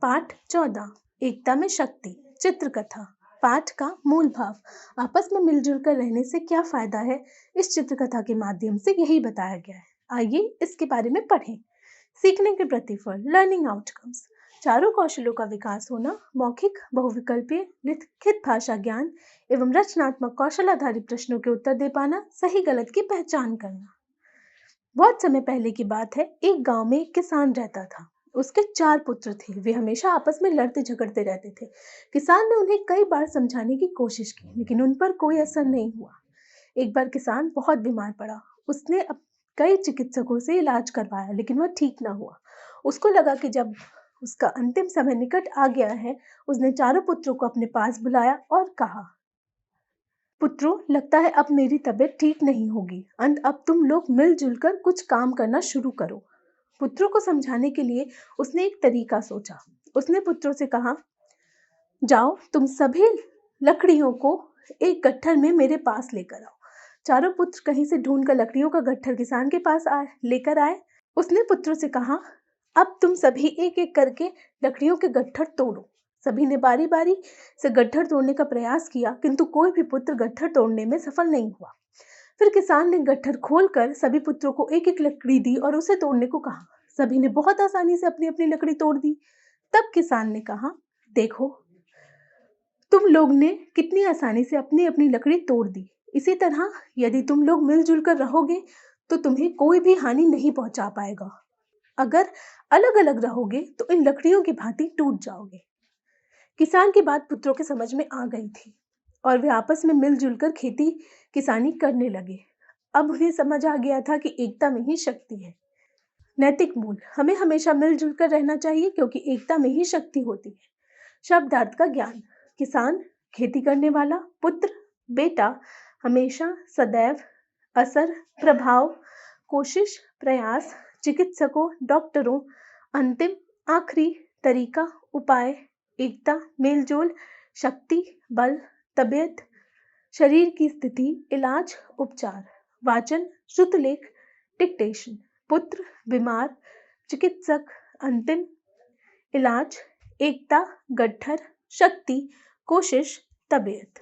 पाठ 14 एकता में शक्ति। चित्रकथा। पाठ का मूल भाव। आपस में मिलजुल कर रहने से क्या फायदा है, इस चित्रकथा के माध्यम से यही बताया गया है। आइए इसके बारे में पढ़ें। सीखने के प्रतिफल, लर्निंग आउटकम्स। चारों कौशलों का विकास होना, मौखिक, बहुविकल्पीय, लिखित भाषा ज्ञान एवं रचनात्मक कौशल आधारित प्रश्नों के उत्तर दे पाना, सही गलत की पहचान करना। बहुत समय पहले की बात है। एक गांव में एक किसान रहता था। उसके 4 पुत्र थे। वे हमेशा आपस में लड़ते झगड़ते रहते थे। किसान ने उन्हें कई बार समझाने की कोशिश की, लेकिन उन पर कोई असर नहीं हुआ। एक बार किसान बहुत बीमार पड़ा। उसने कई चिकित्सकों से इलाज करवाया, लेकिन वह ठीक ना हुआ। उसको लगा कि जब उसका अंतिम समय निकट आ गया है, उसने चारों पुत्रों को अपने पास बुलाया और कहा, पुत्रों, लगता है अब मेरी तबीयत ठीक नहीं होगी। अब तुम लोग मिलजुल कर कुछ काम करना शुरू करो। पुत्रों को समझाने के लिए उसने एक तरीका सोचा। उसने पुत्रों से कहा, जाओ तुम सभी लकड़ियों को एक गट्ठर में मेरे पास लेकर आओ। चारों पुत्र कहीं से ढूंढकर लकड़ियों का गट्ठर किसान के पास लेकर आए। उसने पुत्रों से कहा, अब तुम सभी एक एक करके लकड़ियों के गट्ठर तोड़ो। सभी ने बारी बारी से गट्ठर तोड़ने का प्रयास किया, किंतु कोई भी पुत्र गट्ठर तोड़ने में सफल नहीं हुआ। फिर किसान ने गट्ठर खोलकर सभी पुत्रों को एक एक लकड़ी दी और उसे तोड़ने को कहा। सभी ने बहुत आसानी से अपनी अपनी लकड़ी तोड़ दी। तब किसान ने कहा, देखो तुम लोग ने कितनी आसानी से अपनी अपनी लकड़ी तोड़ दी। इसी तरह यदि तुम लोग मिलजुल कर रहोगे तो तुम्हें कोई भी हानि नहीं पहुंचा पाएगा। अगर अलग अलग रहोगे तो इन लकड़ियों की भांति टूट जाओगे। किसान की बात पुत्रों के समझ में आ गई थी और वे आपस में मिलजुल कर खेती किसानी करने लगे। अब उन्हें समझ आ गया था कि एकता में ही शक्ति है। नैतिक मूल, हमें हमेशा मिलजुल कर रहना चाहिए क्योंकि एकता में ही शक्ति होती है। शब्दार्थ का ज्ञान। किसान, खेती करने वाला, पुत्र, बेटा, हमेशा, सदैव, असर, प्रभाव, कोशिश, प्रयास, चिकित्सकों, डॉक्टरों, अंतिम, आखिरी, तरीका, उपाय, एकता, मेलजोल, शक्ति, बल, तबीयत, शरीर की स्थिति, इलाज, उपचार, वाचन, श्रुतलेख, डिक्टेशन, पुत्र, बीमार, चिकित्सक, अंतिम, इलाज, एकता, गट्ठर, शक्ति, कोशिश, तबीयत।